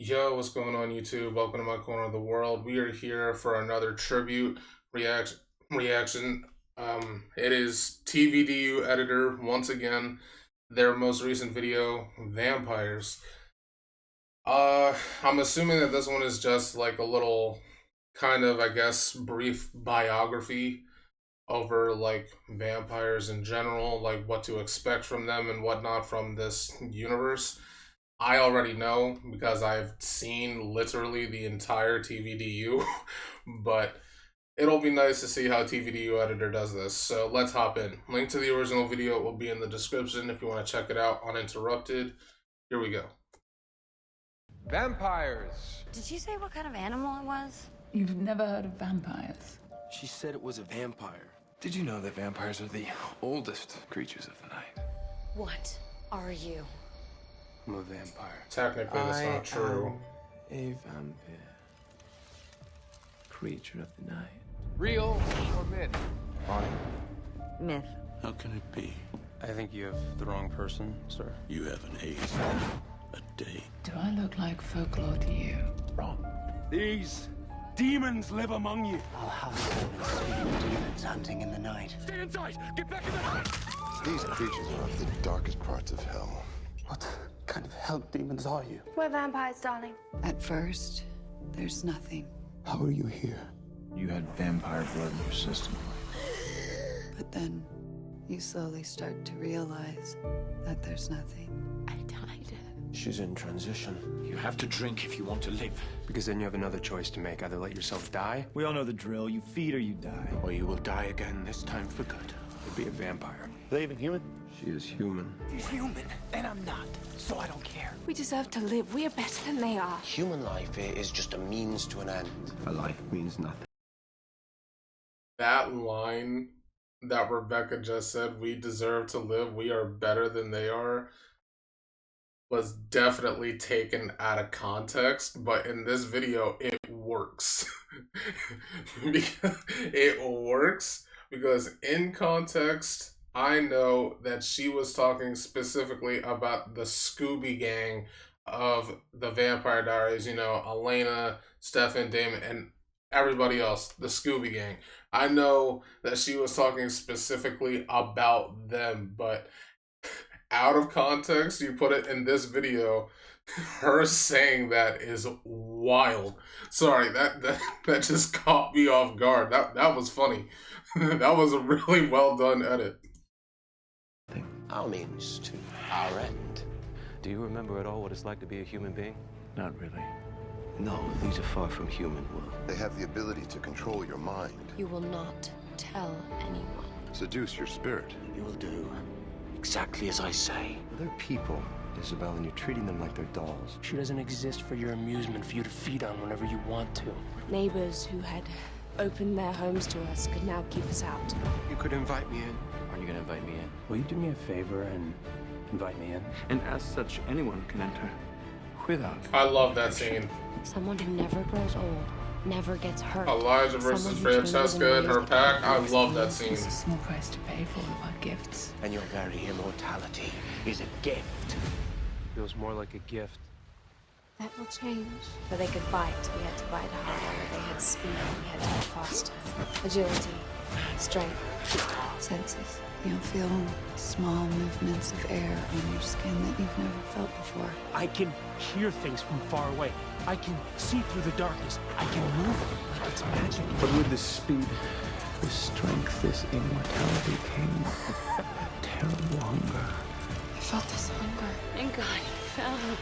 Yo, what's going on YouTube? Welcome to my corner of the world. We are here for another tribute reaction. It is TVDU editor once again. Their most recent video, Vampires. I'm assuming that this one is just like a little kind of, I guess, brief biography over like vampires in general, like what to expect from them and whatnot from this universe. I already know because I've seen literally the entire TVDU, but it'll be nice to see how TVDU editor does this. So let's hop in. Link to the original video will be in the description if you want to check it out uninterrupted. Here we go. Vampires! Did you say what kind of animal it was? You've never heard of vampires? She said it was a vampire. Did you know that vampires are the oldest creatures of the night? What are you? I'm a vampire. Technically, that's not true. A vampire. Creature of the night. Real or myth? Bonnie, Myth. How can it be? I think you have the wrong person, sir. You haven't aged a day. Do I look like folklore to you? Wrong. These demons live among you. I'll have someone speak demons hunting in the night. Stay inside! Get back in the night! These creatures are of the darkest parts of hell. What kind of hell demons are you? We're vampires, darling. At first, there's nothing. How are you here? You had vampire blood in your system. But then you slowly start to realize that there's nothing. I died. She's in transition. You have to drink if you want to live. Because then you have another choice to make. Either let yourself die, We all know the drill. You feed or you die. or you will die again, this time for good. Or be a vampire. Are they even human? She is human. He's human, and I'm not, so I don't care. We deserve to live. We are better than they are. Human life is just a means to an end. A life means nothing. That line that Rebecca just said, we deserve to live, we are better than they are, was definitely taken out of context, but in this video, it works. It works because in context, I know that she was talking specifically about the Scooby Gang of the Vampire Diaries, you know, Elena, Stefan, Damon, and everybody else, the Scooby Gang. I know that she was talking specifically about them, but out of context, you put it in this video, her saying that is wild. Sorry, that just caught me off guard. That was funny. That was a really well done edit. Our means to our end. Do you remember at all what it's like to be a human being? Not really. No, these are far from human, Will. They have the ability to control your mind, You will not tell anyone. seduce your spirit. You will do exactly as I say. They're people, Isabel, and you're treating them like they're dolls. She doesn't exist for your amusement, for you to feed on whenever you want to. Neighbors who had opened their homes to us could now keep us out. You could invite me in. Are you gonna invite me in? Will you do me a favor and invite me in? And as such, anyone can enter. Without. I love that scene. Someone who never grows old, never gets hurt. Elijah versus Someone who changes Francesca and in her ways pack. I that love that scene. It's a small price to pay for all of our gifts. And your very immortality is a gift. Feels more like a gift. That will change. But they could bite. We had to bite harder. They had speed. We had to go faster. Agility, strength, senses. You'll feel small movements of air on your skin that you've never felt before. I can hear things from far away. I can see through the darkness. I can move like it's magic. But with this speed, this strength, this immortality came terrible hunger. I felt this hunger. Thank God you found.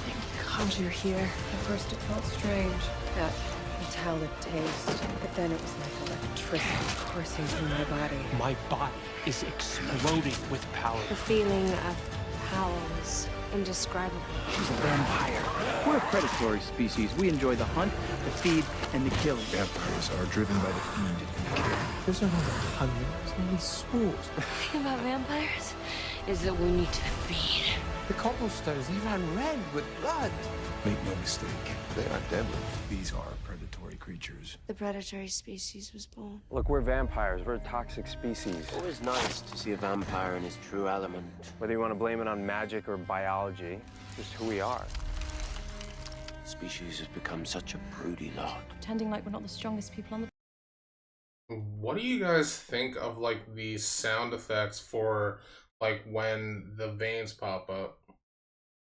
Thank God you're here. At first it felt strange. That metallic taste. But then it was like electricity coursing through my body. My body is exploding with power. The feeling of power was indescribable. She's a vampire. We're a predatory species. We enjoy the hunt, the feed, and the killing. Vampires are driven by the feed and the kill. There's no hunger. There's only sport. The thing about vampires is that we need to feed. The cobblestones, they ran red with blood. Make no mistake, They are deadly. these are predatory creatures. The predatory species was born. Look, we're vampires. We're a toxic species. Always nice to see a vampire in his true element. Whether you want to blame it on magic or biology, just who we are. Species has become such a broody lot. Pretending like we're not the strongest people on the What do you guys think of like the sound effects for like when the veins pop up?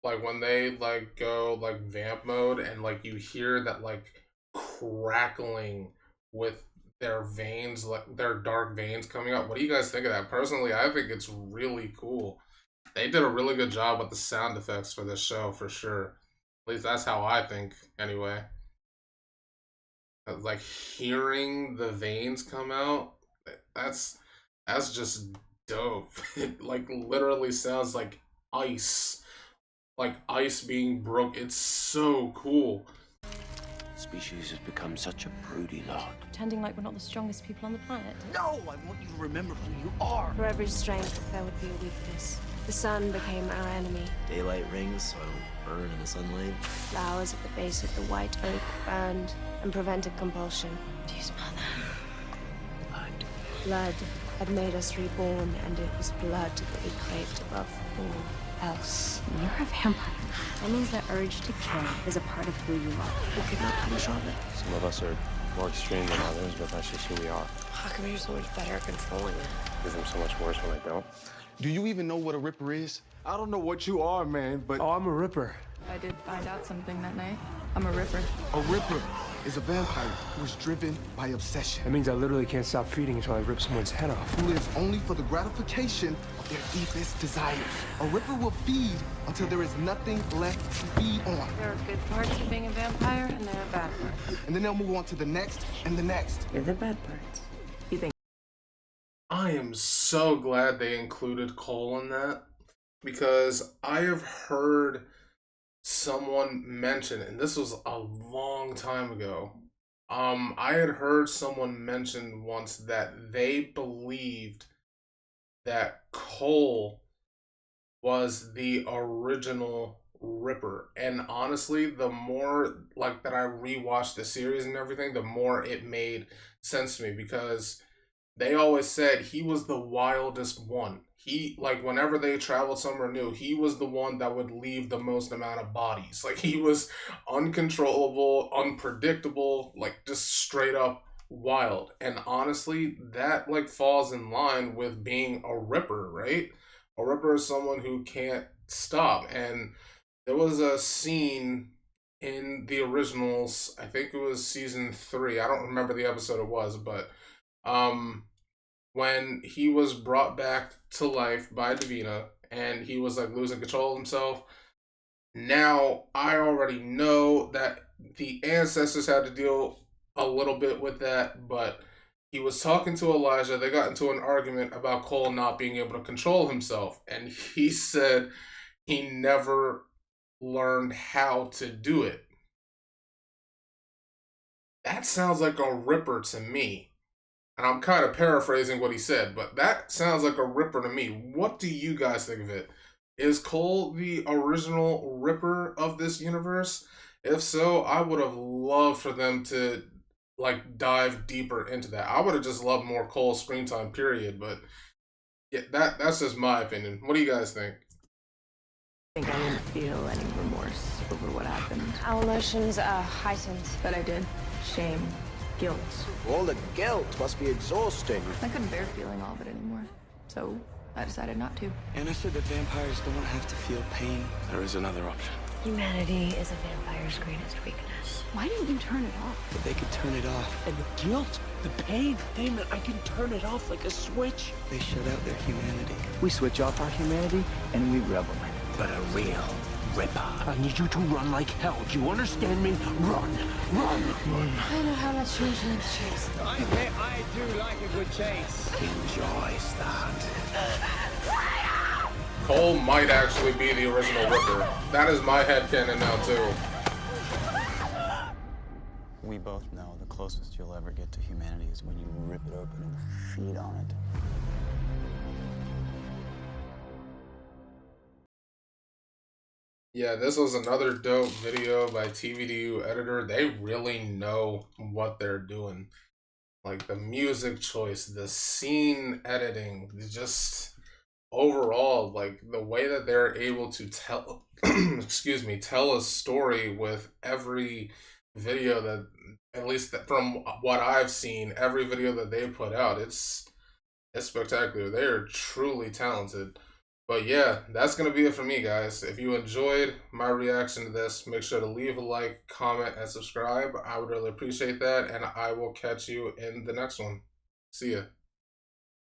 Like when they like go like vamp mode and like you hear that like crackling with their veins, like their dark veins coming out. What do you guys think of that? Personally, I think it's really cool. They did a really good job with the sound effects for this show for sure. At least that's how I think anyway. Like hearing the veins come out, that's that's just dope. It like literally sounds like ice being broke. It's so cool. Species has become such a broody lot. pretending like we're not the strongest people on the planet. No, I want you to remember who you are. For every strength, there would be a weakness. The sun became our enemy. Daylight rings so I don't burn in the sunlight. Flowers at the base of the white oak burned and prevented compulsion. Do you smell that? Blood. Blood had made us reborn, and it was blood that we craved above all else. You're a vampire. That means the urge to kill is a part of who you are. We could not punish on it. Some of us are more extreme than others, but that's just who we are. How come you're so much better at controlling it? Because I'm so much worse when I don't. Do you even know what a Ripper is? I don't know what you are, man, but... Oh, I'm a Ripper. I did find out something that night. I'm a Ripper. A Ripper is a vampire who is driven by obsession. That means I literally can't stop feeding until I rip someone's head off. Who lives only for the gratification of their deepest desires. A Ripper will feed until there is nothing left to feed on. There are good parts of being a vampire, and there are bad parts. And then they'll move on to the next and the next. You're the bad parts. You think? I am so glad they included Cole in that because I have heard someone mention, and this was a long time ago. I had heard someone mention once that they believed that Cole was the original Ripper. And honestly, the more like that I rewatched the series and everything, the more it made sense to me because they always said he was the wildest one. He, like, whenever they traveled somewhere new, he was the one that would leave the most amount of bodies. Like, he was uncontrollable, unpredictable, like, just straight up wild. And honestly, that, like, falls in line with being a Ripper, right? A Ripper is someone who can't stop. And there was a scene in the originals, I think it was season 3. I don't remember the episode it was, but when he was brought back to life by Davina and he was like losing control of himself. Now I already know that the ancestors had to deal a little bit with that, but he was talking to Elijah. They got into an argument about Cole not being able to control himself, and he said he never learned how to do it. That sounds like a Ripper to me. And I'm kind of paraphrasing what he said, but that sounds like a Ripper to me. What do you guys think of it? Is Cole the original Ripper of this universe? If so, I would have loved for them to like dive deeper into that. I would have just loved more Cole screen time, period. But yeah, that's just my opinion. What do you guys think? I think I didn't feel any remorse over what happened. Our emotions are heightened. But I did. Shame. Guilt. All the guilt must be exhausting. I couldn't bear feeling all of it anymore. So I decided not to. Anna said that vampires don't have to feel pain. There is another option. Humanity is a vampire's greatest weakness. Why didn't you turn it off? But they could turn it off. And the guilt, the pain, Damon, I can turn it off like a switch. They shut out their humanity. We switch off our humanity and we revel in it. But a real Ripper. I need you to run like hell. Do you understand me? Run, run. I know how much you enjoy the chase. I bet I do like a good chase. Enjoys that. Cole might actually be the original Ripper. That is my headcanon now, too. We both know the closest you'll ever get to humanity is when you rip it open and feed on it. Yeah, this was another dope video by TVDU editor. They really know what they're doing. Like the music choice, the scene editing, just overall, like the way that they're able to tell, excuse me, tell a story with every video that, at least from what I've seen, every video that they put out, it's spectacular. They are truly talented. But yeah, that's going to be it for me, guys. If you enjoyed my reaction to this, make sure to leave a like, comment, and subscribe. I would really appreciate that, and I will catch you in the next one. See ya.